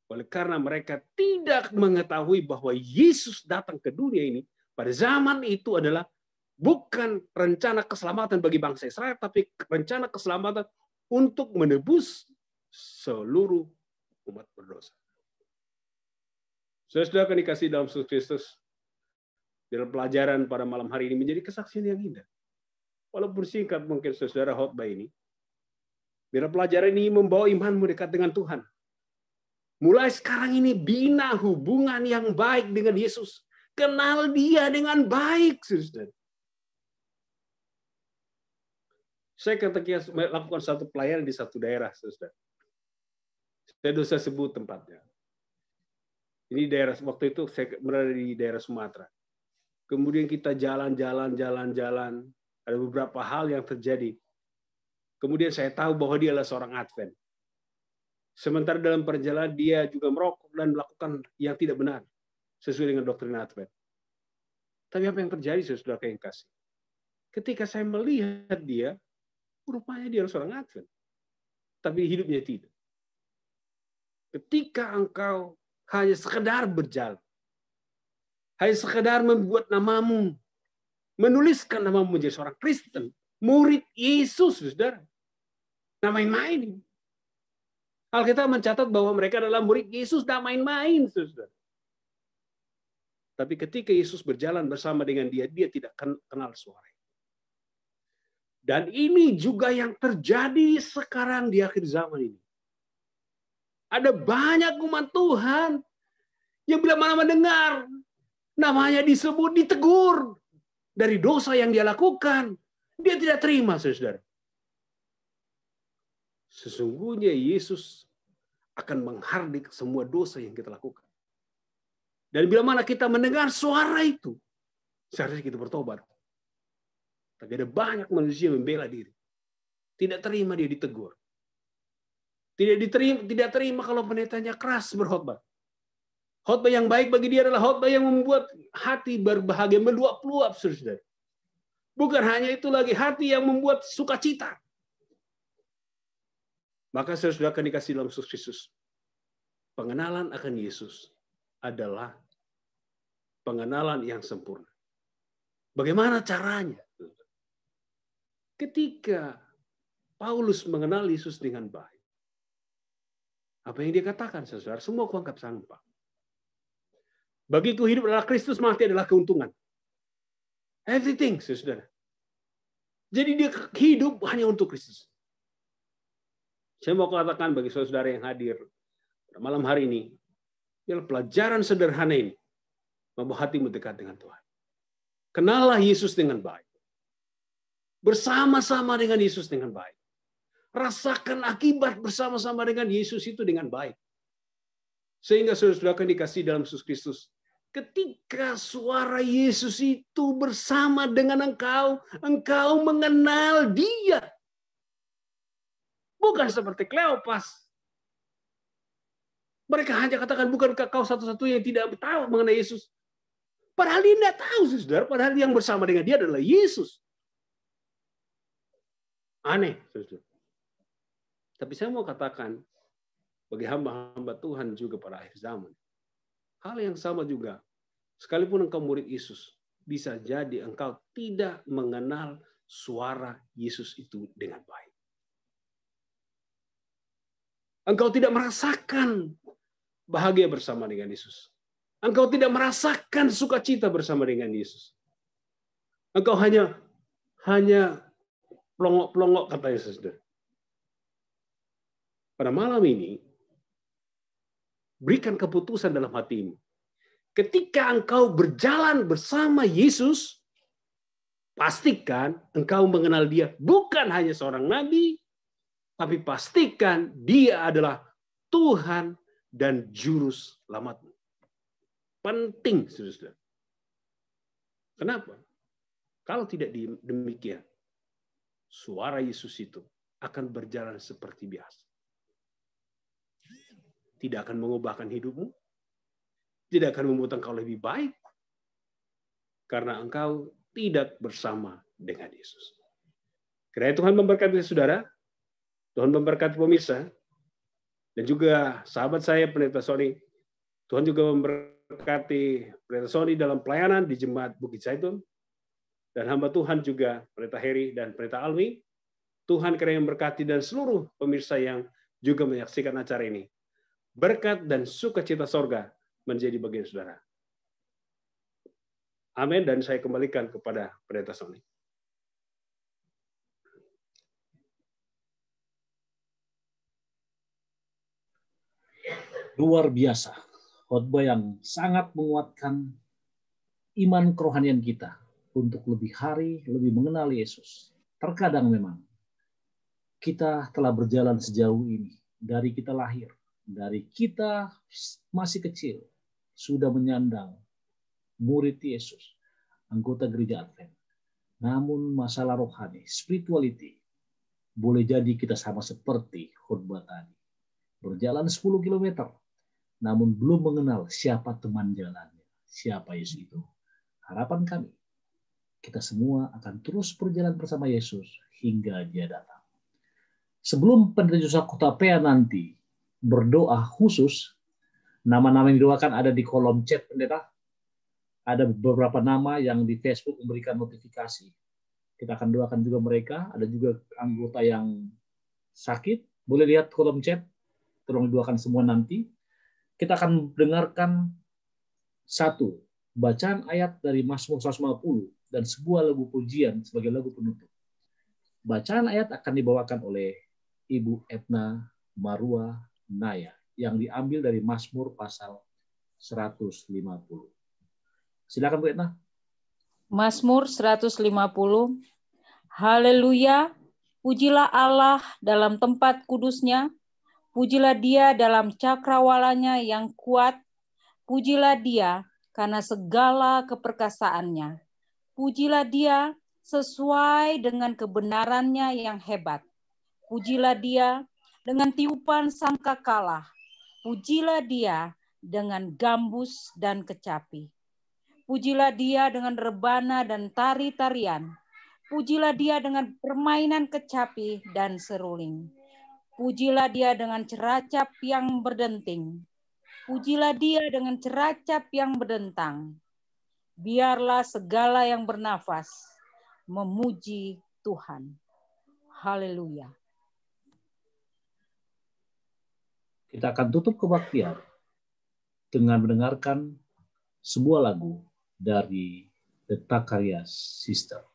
Oleh karena mereka tidak mengetahui bahwa Yesus datang ke dunia ini pada zaman itu adalah bukan rencana keselamatan bagi bangsa Israel, tapi rencana keselamatan untuk menebus seluruh umat berdosa. Saudara akan dikasih dalam Yesus Kristus, dalam pelajaran pada malam hari ini menjadi kesaksian yang indah. Walaupun singkat mungkin saudara khotbah ini, biar pelajaran ini membawa imanmu dekat dengan Tuhan. Mulai sekarang ini bina hubungan yang baik dengan Yesus. Kenal dia dengan baik, saudara. Saya ketika melakukan satu pelayanan di satu daerah, saudara. Saya dosa sebut tempatnya. Ini daerah, waktu itu saya berada di daerah Sumatera. Kemudian kita jalan-jalan. Ada beberapa hal yang terjadi. Kemudian saya tahu bahwa dia adalah seorang Advent. Sementara dalam perjalanan dia juga merokok dan melakukan yang tidak benar sesuai dengan doktrin Advent. Tapi apa yang terjadi, saudara yang kasih? Ketika saya melihat dia, rupanya dia adalah seorang Advent. Tapi hidupnya tidak. Ketika engkau hanya sekedar berjalan, hanya sekedar membuat namamu, menuliskan namamu menjadi seorang Kristen, murid Yesus, saudara. Nah, main-main. Alkitab mencatat bahwa mereka adalah murid Yesus, tidak main-main, saudara. Tapi ketika Yesus berjalan bersama dengan dia, dia tidak kenal suara. Dan ini juga yang terjadi sekarang di akhir zaman ini. Ada banyak umat Tuhan yang bila mana mendengar namanya disebut, ditegur dari dosa yang dia lakukan, dia tidak terima, saudara. Sesungguhnya Yesus akan menghardik semua dosa yang kita lakukan. Dan bila mana kita mendengar suara itu, seharusnya kita bertobat. Tapi ada banyak manusia yang membela diri. Tidak terima dia ditegur. Tidak terima kalau pendetanya keras berkhotbah. Khotbah yang baik bagi dia adalah khotbah yang membuat hati berbahagia, meluap-luap, saudara. Bukan hanya itu lagi, hati yang membuat sukacita. Maka saudara akan dikasih dalam Yesus Kristus. Pengenalan akan Yesus adalah pengenalan yang sempurna. Bagaimana caranya? Ketika Paulus mengenal Yesus dengan baik, apa yang dia katakan, saudara? Semua kuanggap sampah. Bagiku hidup adalah Kristus, mati adalah keuntungan. Everything, saudara. Jadi dia hidup hanya untuk Kristus. Saya mau katakan bagi saudara yang hadir pada malam hari ini, ialah pelajaran sederhana ini membawa hatimu dekat dengan Tuhan. Kenallah Yesus dengan baik. Bersama-sama dengan Yesus dengan baik. Rasakan akibat bersama-sama dengan Yesus itu dengan baik. Sehingga saudara akan dikasih dalam Yesus Kristus. Ketika suara Yesus itu bersama dengan engkau, engkau mengenal dia. Bukan seperti Kleopas. Mereka hanya katakan, bukankah kau satu-satunya yang tidak tahu mengenai Yesus? Padahal dia tidak tahu, saudara. Padahal yang bersama dengan dia adalah Yesus. Aneh, saudara. Tapi saya mau katakan, bagi hamba-hamba Tuhan juga pada akhir zaman, hal yang sama juga, sekalipun engkau murid Yesus, bisa jadi engkau tidak mengenal suara Yesus itu dengan baik. Engkau tidak merasakan bahagia bersama dengan Yesus. Engkau tidak merasakan sukacita bersama dengan Yesus. Engkau hanya pelongok-pelongok, kata Yesus. Pada malam ini, berikan keputusan dalam hatimu. Ketika engkau berjalan bersama Yesus, pastikan engkau mengenal dia bukan hanya seorang nabi, tapi pastikan dia adalah Tuhan dan Juru Selamatmu. Penting, saudara. Kenapa? Kalau tidak demikian, suara Yesus itu akan berjalan seperti biasa. Tidak akan mengubahkan hidupmu, tidak akan membuat engkau lebih baik, karena engkau tidak bersama dengan Yesus. Kiranya Tuhan memberkati saudara, Tuhan memberkati pemirsa, dan juga sahabat saya Pendeta Sony. Tuhan juga memberkati Pendeta Sony dalam pelayanan di Jemaat Bukit Zaitun, dan hamba Tuhan juga Pendeta Heri dan Pendeta Almi. Tuhan kiranya memberkati dan seluruh pemirsa yang juga menyaksikan acara ini. Berkat dan sukacita sorga menjadi bagian saudara. Amin, dan saya kembalikan kepada Pendeta Sony. Luar biasa. Khotbah yang sangat menguatkan iman kerohanian kita untuk lebih hari, lebih mengenal Yesus. Terkadang memang kita telah berjalan sejauh ini dari kita lahir, dari kita masih kecil, sudah menyandang murid Yesus, anggota gereja Advent. Namun masalah rohani, spirituality, boleh jadi kita sama seperti khotbah tadi. Berjalan 10 km, namun belum mengenal siapa teman jalannya, siapa Yesus itu. Harapan kami, kita semua akan terus berjalan bersama Yesus hingga Dia datang. Sebelum Pendeta Yusuf Kutapea nanti berdoa khusus, nama-nama yang didoakan ada di kolom chat Pendeta. Ada beberapa nama yang di Facebook memberikan notifikasi. Kita akan doakan juga mereka. Ada juga anggota yang sakit. Boleh lihat kolom chat. Tolong didoakan semua nanti. Kita akan dengarkan satu bacaan ayat dari Mazmur 150 dan sebuah lagu pujian sebagai lagu penutup. Bacaan ayat akan dibawakan oleh Ibu Etna Marua Naya yang diambil dari Mazmur pasal 150. Silakan Bu Etna. Mazmur 150. Haleluya, pujilah Allah dalam tempat kudusnya, pujilah Dia dalam cakrawalanya yang kuat, pujilah Dia karena segala keperkasaannya, pujilah Dia sesuai dengan kebenarannya yang hebat, pujilah Dia dengan tiupan sangkakala, pujilah Dia dengan gambus dan kecapi. Pujilah Dia dengan rebana dan tari-tarian. Pujilah Dia dengan permainan kecapi dan seruling. Pujilah Dia dengan ceracap yang berdenting. Pujilah Dia dengan ceracap yang berdentang. Biarlah segala yang bernafas memuji Tuhan. Haleluya. Kita akan tutup kebaktian dengan mendengarkan sebuah lagu dari The Takarya Sister.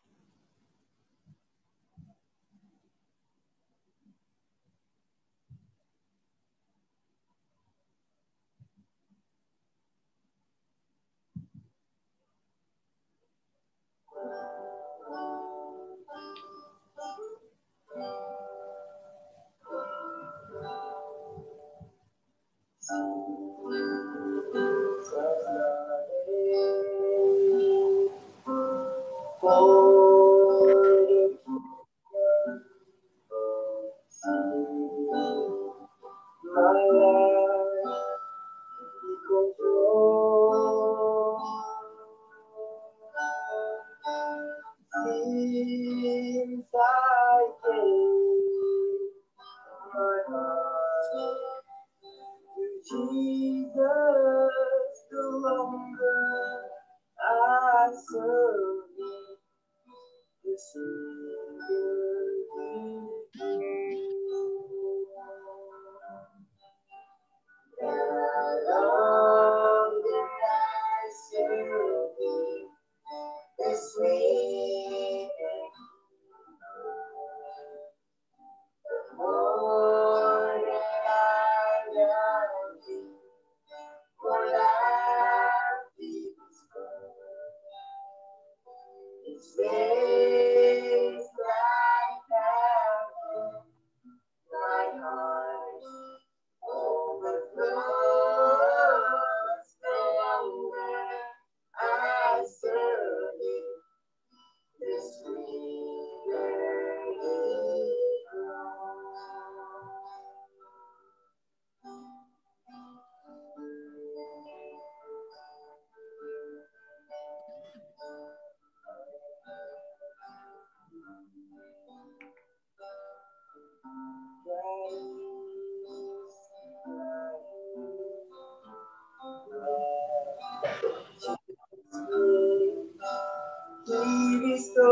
He bestows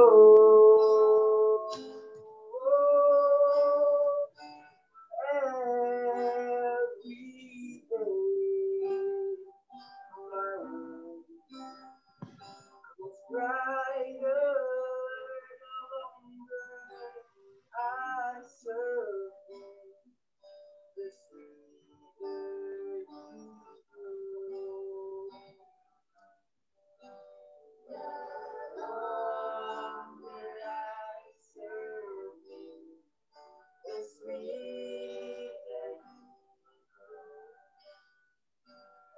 everything. My world was brighter, longer I serve the sweeter you grow. The longer I serve you, the sweeter you grow.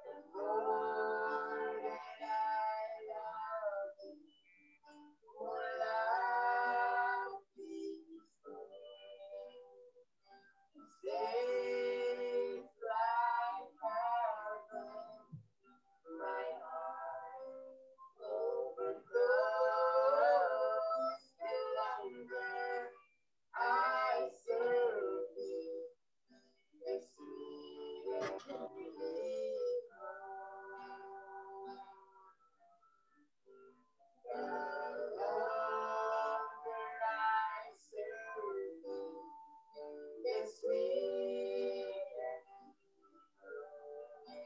The more that I love you, more love bestows. Stays like heaven, my heart overflows. The longer I serve you, the sweeter we grow. The longer I serve you, the sweeter we grow.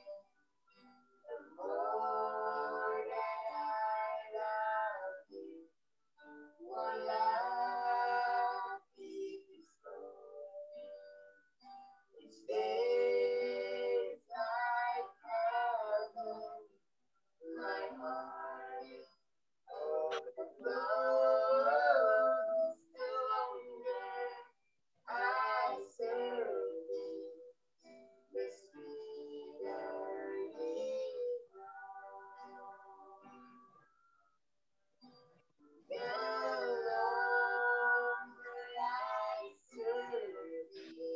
The more that I love you, more love bestows. Each day like heaven, my heart overflows. The longer I serve you, the sweeter we grow. The longer I serve you.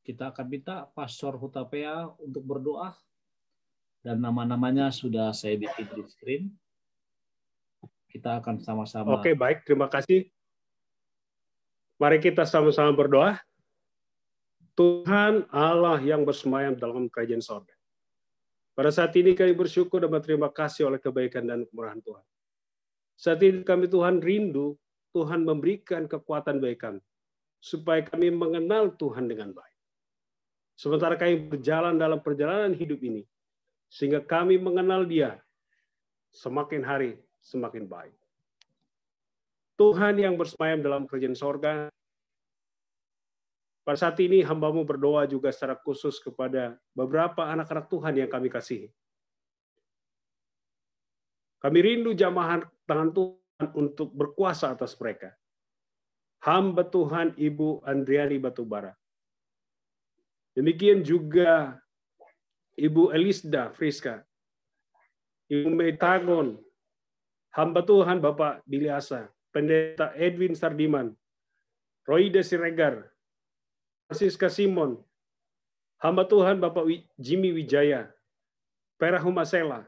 Kita akan minta Pastor Hutapea untuk berdoa. Dan nama-namanya sudah saya bikin di screen. Kita akan sama-sama. Oke, baik. Terima kasih. Mari kita sama-sama berdoa. Tuhan Allah yang bersemayam dalam kerajaan sorga. Pada saat ini kami bersyukur dan berterima kasih oleh kebaikan dan kemurahan Tuhan. Saat ini kami Tuhan rindu, Tuhan memberikan kekuatan bagi kami, supaya kami mengenal Tuhan dengan baik. Sementara kami berjalan dalam perjalanan hidup ini, sehingga kami mengenal Dia semakin hari semakin baik. Tuhan yang bersemayam dalam kerajaan sorga, pada saat ini hamba-Mu berdoa juga secara khusus kepada beberapa anak-anak Tuhan yang kami kasihi. Kami rindu jamahan tangan Tuhan untuk berkuasa atas mereka. Hamba Tuhan Ibu Andriani Batubara. Demikian juga Ibu Elisda Friska, Ibu Metagon, hamba Tuhan Bapak Billy Asa, Pendeta Edwin Sardiman, Roida Siregar, Francisca Simon, hamba Tuhan Bapak Jimmy Wijaya, Pera Humasela,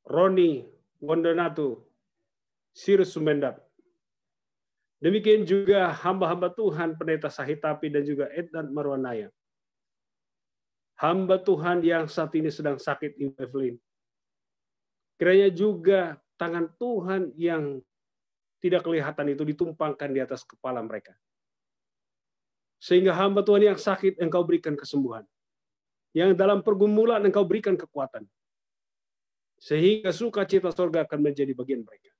Roni Wondonatu, Sirus Sumendap. Demikian juga hamba-hamba Tuhan Pendeta Sahitapi dan juga Ednan Marwanaya. Hamba Tuhan yang saat ini sedang sakit, Evelyn. Kiranya juga tangan Tuhan yang tidak kelihatan itu ditumpangkan di atas kepala mereka. Sehingga hamba Tuhan yang sakit Engkau berikan kesembuhan. Yang dalam pergumulan Engkau berikan kekuatan. Sehingga sukacita surga akan menjadi bagian mereka.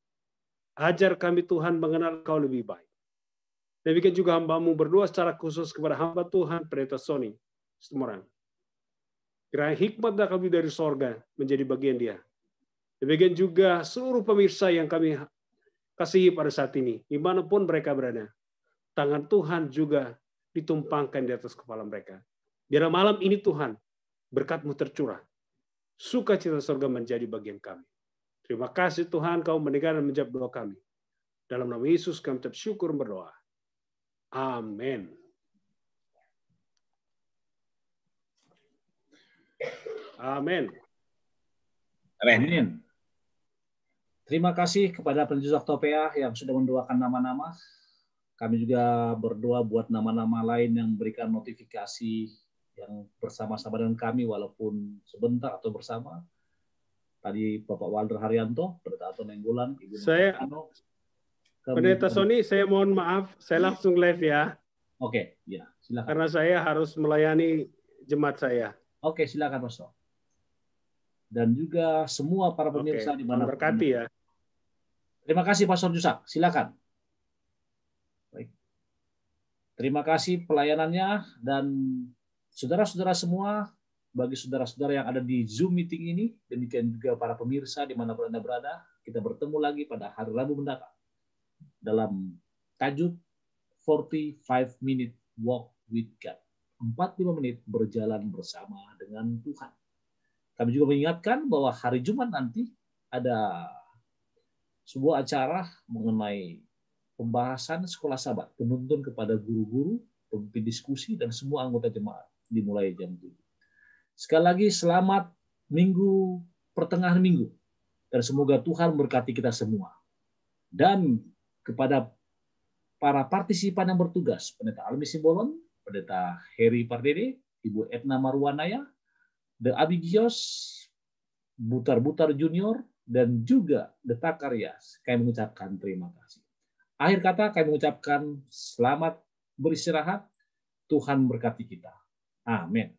Ajar kami Tuhan mengenal Engkau lebih baik. Demikian juga hamba-Mu berdoa secara khusus kepada hamba Tuhan Pendeta Sony Semarang. Kiranya hikmat dan kami dari sorga menjadi bagian dia. Demikian juga seluruh pemirsa yang kami kasihi pada saat ini, dimanapun mereka berada. Tangan Tuhan juga ditumpangkan di atas kepala mereka. Biar malam ini Tuhan, berkat-Mu tercurah. Sukacita surga menjadi bagian kami. Terima kasih Tuhan, Kau mendengar dan menjawab doa kami. Dalam nama Yesus kami tetap syukur berdoa. Amin. Amin. Amin. Terima kasih kepada Pendeta Topea yang sudah mendoakan nama-nama. Kami juga berdoa buat nama-nama lain yang memberikan notifikasi yang bersama-sama dengan kami walaupun sebentar atau bersama. Tadi Bapak Walter Haryanto, Pendeta Anton Nenggolan, Ibu Nurano. Pendeta Sony, saya mohon maaf, saya langsung live ya. Oke, ya, silakan. Karena saya harus melayani jemaat saya. Oke, silakan Pastor. Dan juga semua para pemirsa di mana berkati ya. Terima kasih Pastor Jusak, silakan. Baik. Terima kasih pelayanannya dan saudara-saudara semua, bagi saudara-saudara yang ada di Zoom meeting ini, demikian juga para pemirsa di mana Anda berada, kita bertemu lagi pada hari Rabu mendatang dalam tajuk 45 Minute Walk with God. 45 menit berjalan bersama dengan Tuhan. Kami juga mengingatkan bahwa hari Jumat nanti ada sebuah acara mengenai pembahasan sekolah Sabat, penuntun kepada guru-guru, pemimpin diskusi, dan semua anggota jemaat dimulai jam 7. Sekali lagi selamat minggu, pertengahan minggu, dan semoga Tuhan memberkati kita semua. Dan kepada para partisipan yang bertugas, Pendeta Almi Simbolon, Pendeta Heri Pardede, Ibu Etna Marwanaya, The Abigios, Butar-Butar Junior, dan juga The Takaryas, kami mengucapkan terima kasih. Akhir kata kami mengucapkan selamat beristirahat, Tuhan berkati kita. Amin.